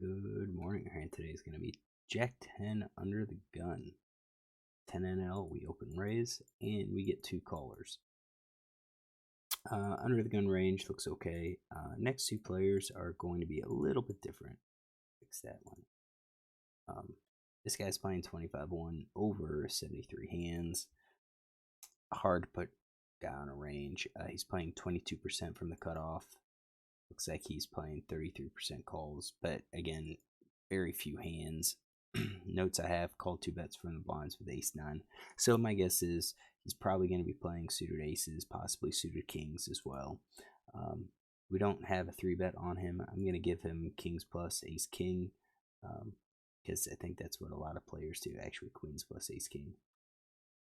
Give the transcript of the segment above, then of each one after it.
Good morning. Our hand today is going to be Jack 10 under the gun. 10 NL, we open raise, and we get two callers. Under the gun range looks okay. Next two players are going to be a little bit different. Fix that one. This guy's playing 25-1 over 73 hands. Hard to put guy on a range. He's playing 22% from the cutoff. Looks like he's playing 33% calls, but again, very few hands. Notes I have: called two bets from the blinds with ace-9. So my guess is he's probably going to be playing suited aces, possibly suited kings as well. We don't have a 3-bet on him. I'm going to give him kings plus ace-king because I think that's what a lot of players do, actually queens plus ace-king.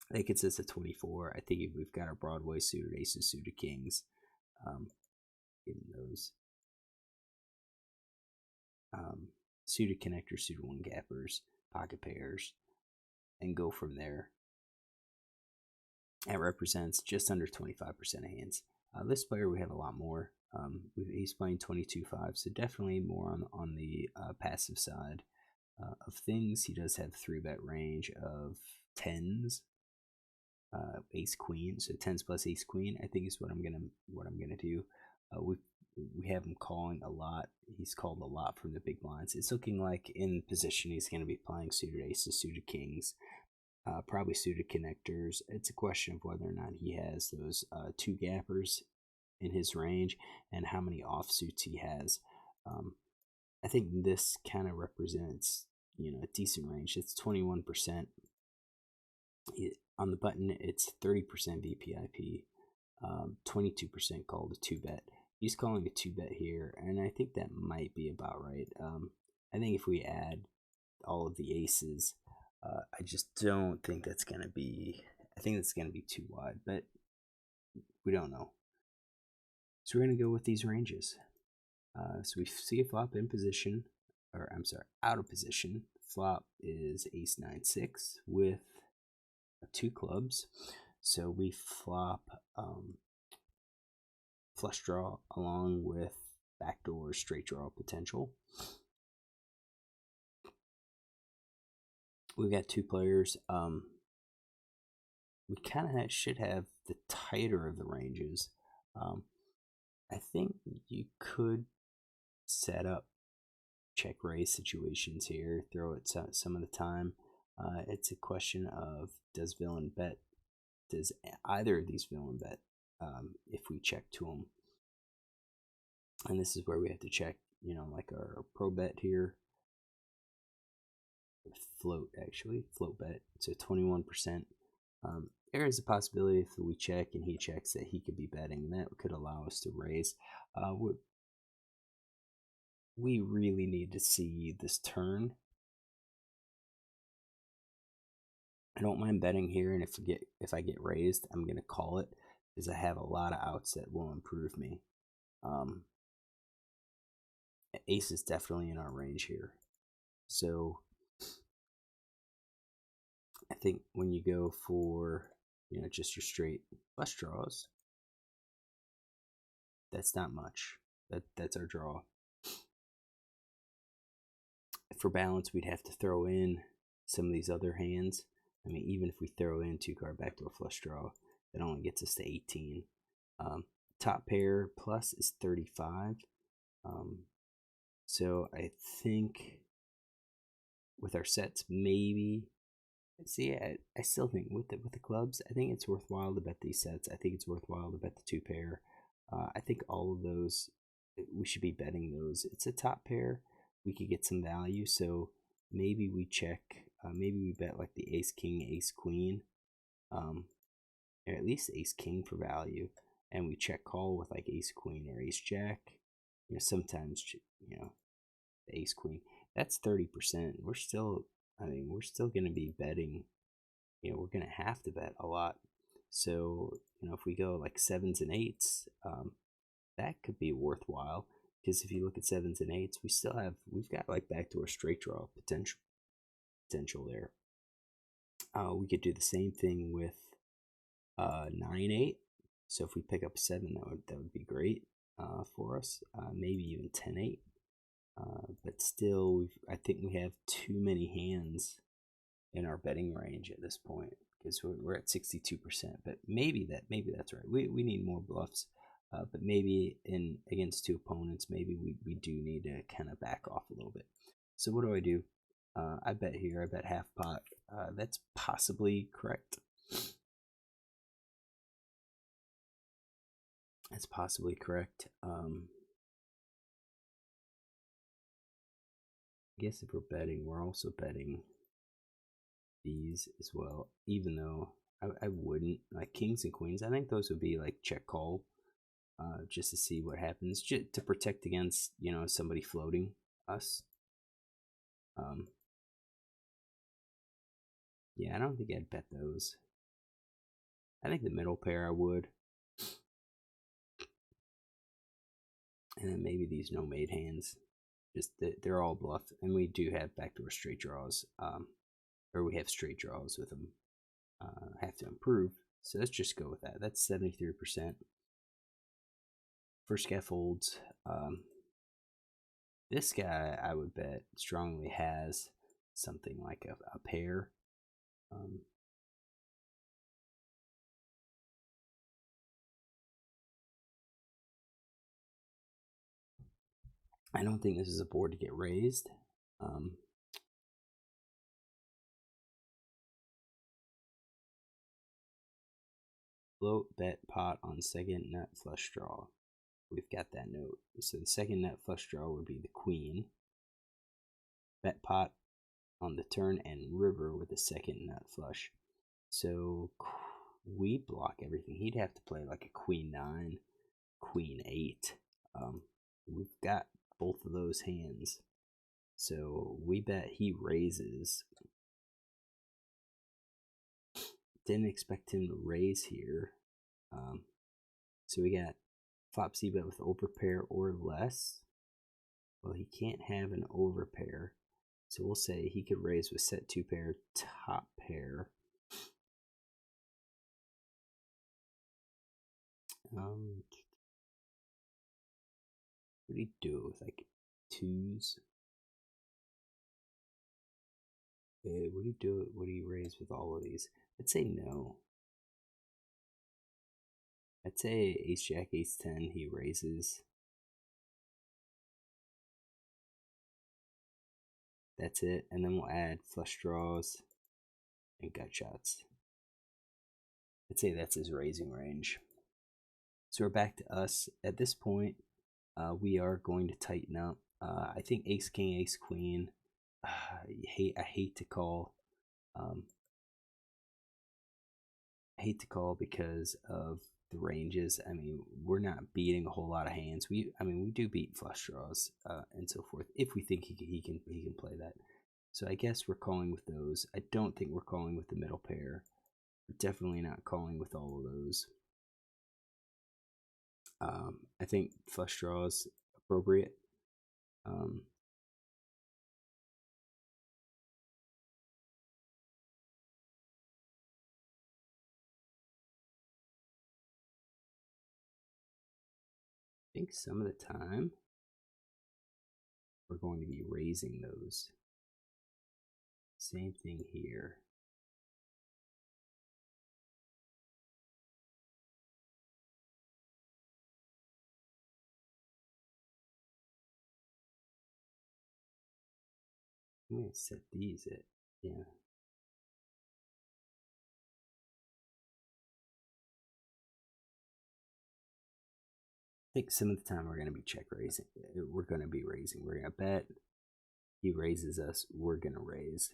They consist of 24. I think if we've got our Broadway suited aces, suited kings, give him those. Suited connectors, suited one gappers, pocket pairs, and go from there. That represents just under 25% of hands. This player, we have a lot more. He's playing 22-5, so definitely more on the passive side of things. He does have 3-bet range of 10s, ace queen, so 10s plus ace queen. I think is what I'm gonna do. We have him calling a lot. He's called a lot from the big blinds. It's looking like in position he's going to be playing suited aces, suited kings, probably suited connectors. It's a question of whether or not he has those two gappers in his range and how many offsuits he has. I think this kind of represents, a decent range. It's 21%. On the button, it's 30% VPIP, 22% called a 2-bet. He's calling a 2-bet here, and I think that might be about right. I think if we add all of the aces, I just don't think that's going to be, I think that's going to be too wide, but we don't know. So we're going to go with these ranges. So we see a flop in position, or I'm sorry, out of position. Flop is ace-9-6 with 2 clubs. So we flop flush draw along with backdoor straight draw potential. We've got 2 players. We kind of should have the tighter of the ranges. I think you could set up check raise situations here, throw it some of the time. It's a question of does villain bet? Does either of these villain bet if we check to them? And this is where we have to check, like our pro bet here. Float bet. So 21%. There is a possibility if we check and he checks that he could be betting, and that could allow us to raise. We really need to see this turn. I don't mind betting here, and if I get raised, I'm gonna call it because I have a lot of outs that will improve me. Ace is definitely in our range here, so I think when you go for just your straight flush draws, that's not much. That's our draw. For balance, we'd have to throw in some of these other hands. I mean, even if we throw in 2-card backdoor flush draw, that only gets us to 18. Top pair plus is 35. So I think with our sets, maybe. See, I still think with the clubs, I think it's worthwhile to bet these sets. I think it's worthwhile to bet the 2-pair. I think all of those, we should be betting those. It's a top pair. We could get some value, so maybe we check. Maybe we bet like the ace-king, ace-queen, or at least ace-king for value, and we check call with like ace-queen or ace-jack. Sometimes the ace-queen. That's 30%. We're still going to be betting. We're going to have to bet a lot. So if we go like 7s and 8s, that could be worthwhile. Because if you look at 7s and 8s, we've got like backdoor straight draw potential there. We could do the same thing with 9-8. So if we pick up 7, that would be great for us. Maybe even 10-8. But but still, I think we have too many hands in our betting range at this point because we're at 62%. But maybe that's right. We need more bluffs. But maybe in against two opponents, maybe we do need to kind of back off a little bit. So what do? I bet here. I bet half pot. That's possibly correct. That's possibly correct. I guess if we're betting, we're also betting these as well. Even though I wouldn't like kings and queens. I think those would be like check call. Just to see what happens, to protect against somebody floating us. Yeah, I don't think I'd bet those. I think the middle pair I would, and then maybe these no made hands. Just they're all bluff, and we do have backdoor straight draws, or we have straight draws with them. Have to improve, so let's just go with that. That's 73%. First guy folds. This guy, I would bet strongly has something like a pair. I don't think this is a board to get raised. Float, bet, pot on second nut flush draw. We've got that note. So the second nut flush draw would be the queen. Bet pot on the turn and river with the second nut flush. So we block everything. He'd have to play like a queen 9, queen 8. We've got both of those hands. So we bet he raises. Didn't expect him to raise here. So we got flop cbet with overpair or less. Well, he can't have an overpair. So we'll say he could raise with set 2 pair, top pair. What do you do with like 2s? What do you do? What do you raise with all of these? I'd say no. I'd say ace jack, ace 10, he raises. That's it. And then we'll add flush draws and gut shots. I'd say that's his raising range. So we're back to us. At this point, we are going to tighten up. I think ace king, ace queen. I hate to call. I hate to call because of the ranges. I mean, we're not beating a whole lot of hands. We do beat flush draws and so forth if we think he can play that. So I guess we're calling with those. I don't think we're calling with the middle pair. We're definitely not calling with all of those. I think flush draws appropriate. I think some of the time we're going to be raising those. Same thing here. I'm going to set these at, yeah. I think some of the time we're going to be check raising. We're going to be raising. We're going to bet. He raises us. We're going to raise.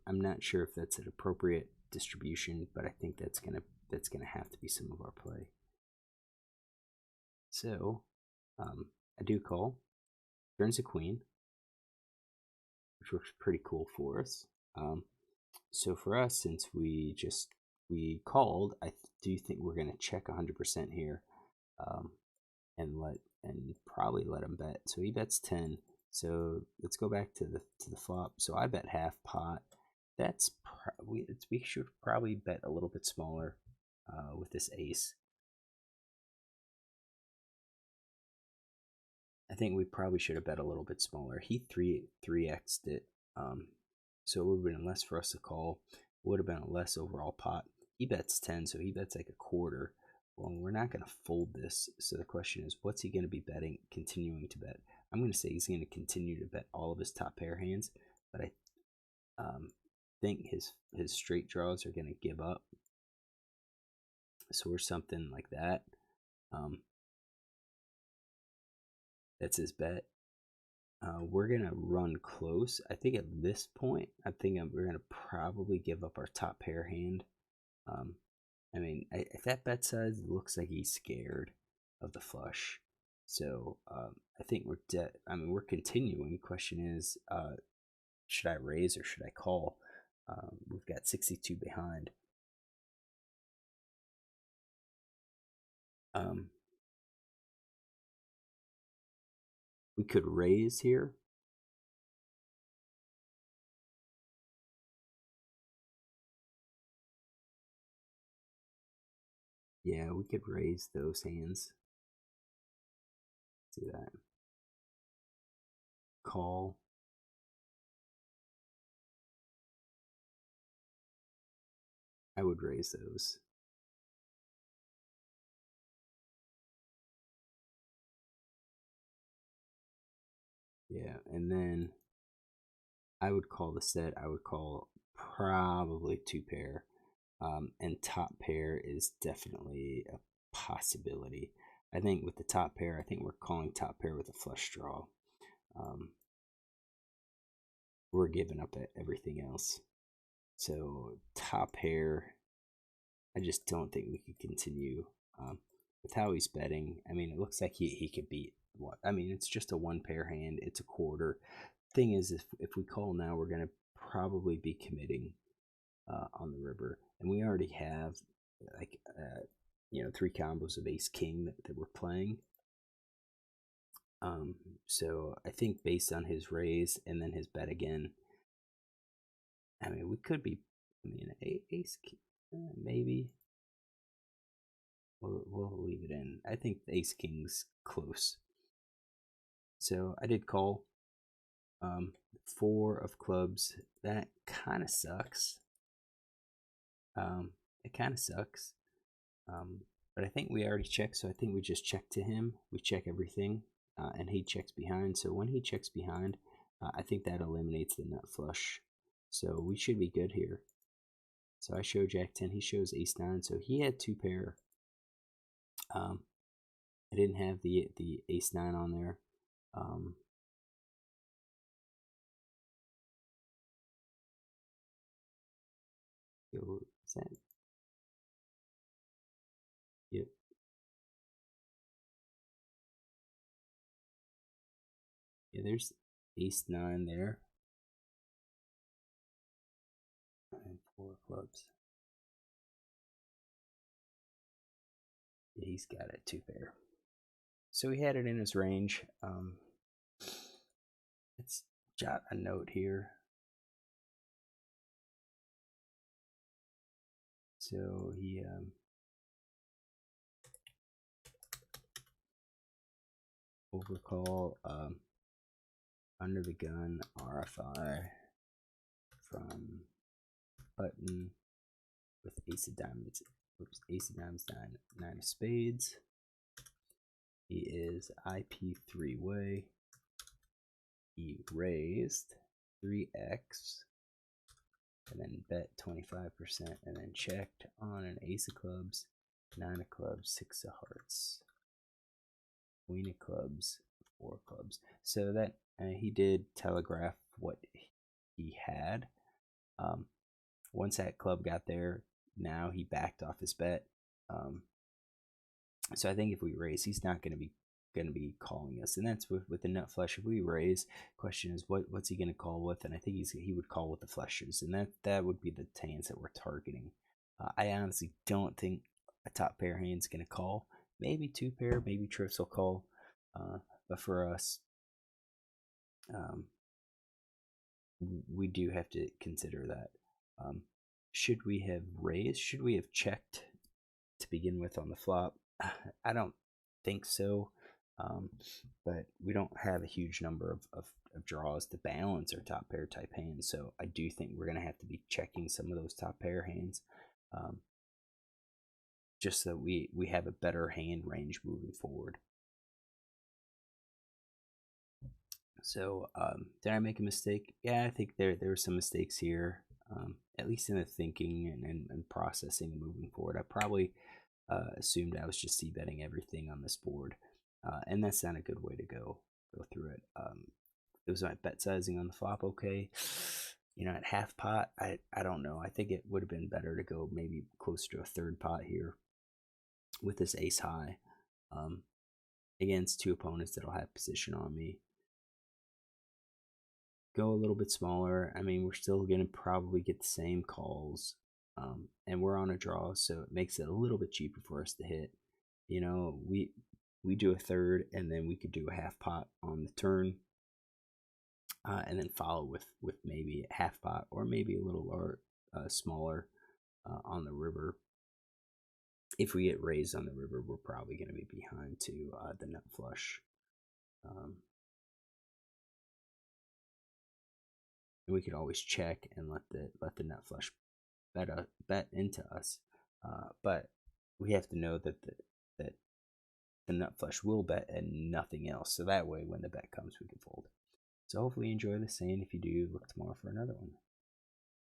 I'm not sure if that's an appropriate distribution, but I think that's gonna have to be some of our play. So I do call. Turns a queen, which works pretty cool for us. So for us, since we called, I do think we're going to check 100% here, and probably let him bet. So he bets 10. So let's go back to the flop. So I bet half pot. That's we should probably bet a little bit smaller with this ace. I think we probably should have bet a little bit smaller. He 3x'd it, so it would have been less for us to call. It would have been a less overall pot. He bets 10, so he bets like a quarter. Well, we're not going to fold this, so the question is, what's he going to be betting, continuing to bet? I'm going to say he's going to continue to bet all of his top pair hands, but I think his straight draws are going to give up. So we're something like that. That's his bet. We're going to run close. I think at this point, I'm thinking we're going to probably give up our top pair hand. I mean, at that bet size, it looks like he's scared of the flush. So I think we're dead. I mean, we're continuing. Question is, should I raise or should I call? We've got 62 behind. We could raise here. Yeah, we could raise those hands. Do that. Call. I would raise those. Yeah, and then I would call the set. I would call probably two pair. And top pair is definitely a possibility. I think with the top pair, I think we're calling top pair with a flush draw. We're giving up at everything else. So top pair, I just don't think we could continue with how he's betting. I mean, it looks like he could beat what? I mean, it's just a one pair hand. It's a quarter. Thing is, if we call now, we're gonna probably be committing on the river, and we already have like 3 combos of ace king that we're playing. So I think based on his raise and then his bet again, I mean we could be, I mean ace king, maybe we'll leave it in. I think the ace king's close. So I did call 4 of clubs. That kind of sucks. It kind of sucks. But I think we already checked, so I think we just check to him. We check everything, and he checks behind. So when he checks behind, I think that eliminates the nut flush. So we should be good here. So I show Jack 10, he shows ace 9, so he had 2 pair. I didn't have the ace 9 on there. Is that? Yep. Yeah, there's ace 9 there. And 4 clubs. Yeah, he's got a 2 pair. So he had it in his range. Let's jot a note here. So he overcall under the gun RFI from button with ace of diamonds. Oops, ace of diamonds, 9 of spades. He is IP 3-way. He raised 3x and then bet 25% and then checked on an ace of clubs, 9 of clubs, 6 of hearts, queen of clubs, 4 clubs. So that he did telegraph what he had. Once that club got there, now he backed off his bet. So I think if we raise, he's not going to be calling us, and that's with the nut flush. If we raise, question is what's he going to call with, and I think he would call with the flushes, and that would be the hands that we're targeting. I honestly don't think a top pair hand's going to call. Maybe 2 pair, maybe trips will call, but for us, we do have to consider that. Should we have raised? Should we have checked to begin with on the flop? I don't think so. But we don't have a huge number of draws to balance our top pair type hands. So I do think we're going to have to be checking some of those top pair hands, just so we have a better hand range moving forward. So did I make a mistake? Yeah, I think there were some mistakes here, at least in the thinking and processing and moving forward. I probably assumed I was just c-betting everything on this board, and that's not a good way to go through it. It was my bet sizing on the flop okay. At half pot, I don't know. I think it would have been better to go maybe closer to a third pot here with this ace high, against two opponents that'll have position on me. Go a little bit smaller. I mean, we're still going to probably get the same calls, and we're on a draw, so it makes it a little bit cheaper for us to hit. We do a third, and then we could do a half pot on the turn, and then follow with maybe a half pot or maybe a little lower, smaller on the river. If we get raised on the river, we're probably going to be behind to the nut flush. And we could always check and let the nut flush bet into us, but we have to know that the nut flush will bet and nothing else. So that way, when the bet comes, we can fold. So hopefully you enjoy this, and if you do, look tomorrow for another one.